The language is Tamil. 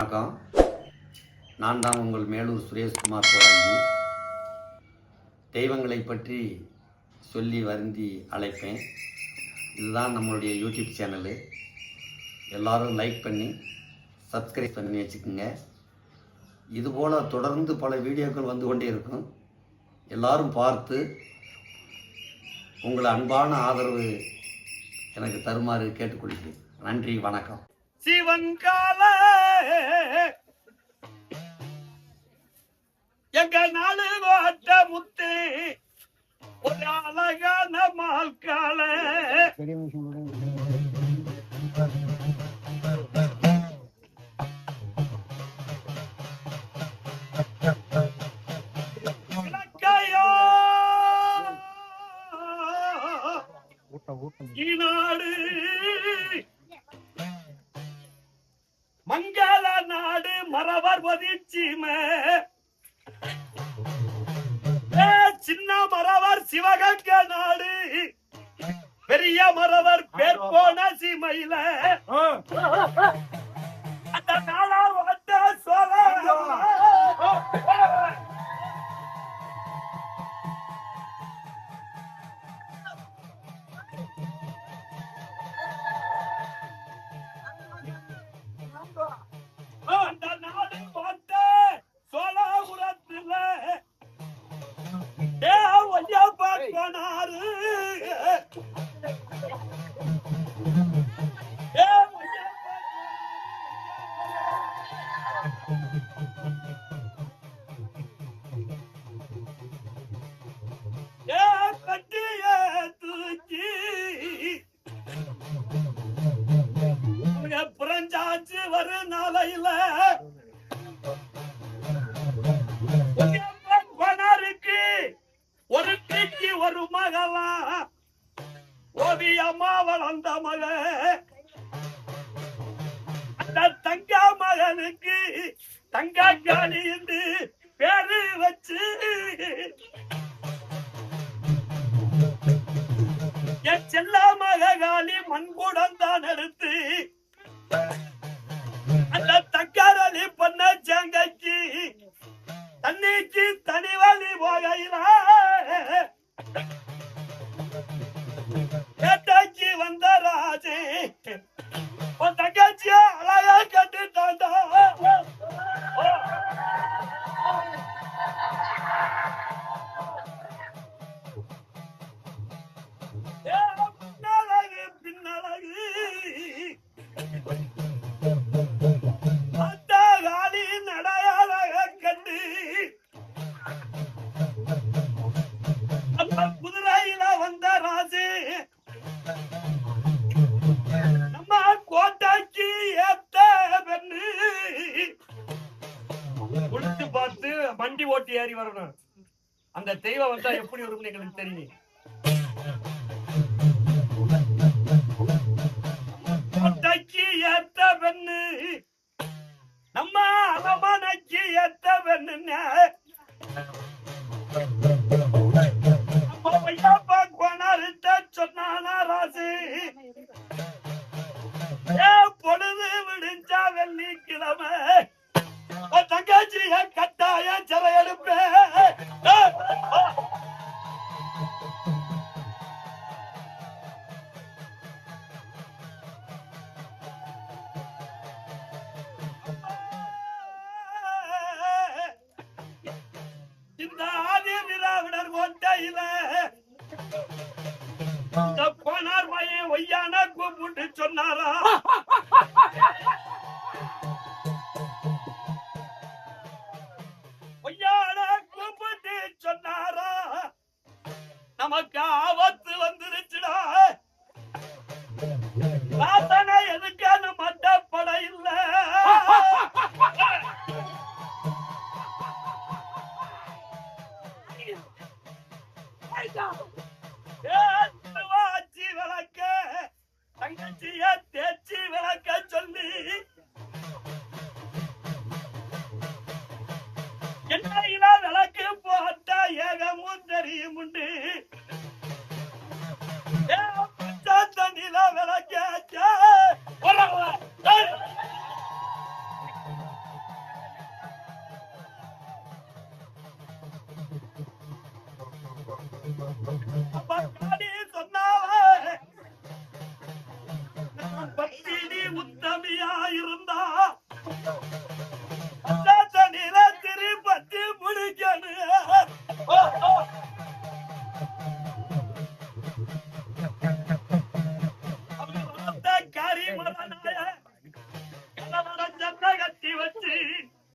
வணக்கம். நான் தான் உங்கள் மேலூர் சுரேஷ்குமார் கோடாங்கி. தெய்வங்களை பற்றி சொல்லி வருந்தி அழைப்பேன். இதுதான் நம்மளுடைய யூடியூப் சேனலு. எல்லோரும் லைக் பண்ணி சப்ஸ்கிரைப் பண்ணி வச்சுக்கோங்க. இதுபோல் தொடர்ந்து பல வீடியோக்கள் வந்து கொண்டே இருக்கும். எல்லோரும் பார்த்து உங்கள் அன்பான ஆதரவு எனக்கு தருமாறு கேட்டுக்கொள்கிறேன். நன்றி, வணக்கம். சிவன் கால எங்க நாடு வாட்ட முத்து ஒரு அழகான மால்கால ஈநாடு மங்கள நாடு மரவர் வதிச்சிமே சின்ன மரவர் சிவகங்க நாடு பெரிய மரவர் பேர் போன சீமையில அந்த நாளார் வந்த சோழ அந்த நாடு பார்த்த சோழபுரத்துல ஐயா பார்க்கனாரு கட்டிய தூக்கி புரஞ்சாச்சு வரும் நாளையில ஒரு தீக்கு ஒரு மகளா ஓவியம்மா வளர்ந்த மக அந்த தங்க மகனுக்கு தங்காணி என்று பேரு வச்சு என் செல்ல மகாளி மண்கூடம் தான் எடுத்து அந்த தக்காரலி பண்ண சேங்கைக்கு தண்ணிக்கு தனிவழி போகையில கேட்டாச்சி வந்த ராஜே உன் தங்கச்சிய அழகா கட்டு தாண்டா பின்னழகு பின்னழகு அந்த காலி நடையாளக கண்டு அந்த குதிரையில வந்த ராஜு நம்ம கோட்டைக்கு ஏத்த பெண்ணு குளிச்சு பார்த்து வண்டி ஓட்டி ஏறி வரணும். அந்த தெய்வம் வந்தா எப்படி வரும்னு எங்களுக்கு தெரியும். கோட்டைக்கு ஏத்த பெண்ணு நம்ம அரமனைக்கு ஏத்த பெண்ணு சொன்னானா ராசி பொழுது விடிஞ்சா வெள்ளிக்கிழமை தங்காச்சிய கட்டாய சிறை எடுப்பேன். இந்த ஆதி விராவிடர் கோட்டையில போனார் மையம் ஒய்யான கூப்பிட்டு சொன்னாரா ஒய்யான கூப்பிட்டு சொன்னாரா நமக்கு ஆபத்து வந்துருச்சுடா. ராசனை எதுக்கான மட்டப்பட இல்ல வாச்சி விளக்க தங்கச்சிய தேச்சி விளக்க சொல்லி எண்ணெயில விளக்கு போட்ட ஏகமும் தெரியும் உண்டு. அப்பா காளி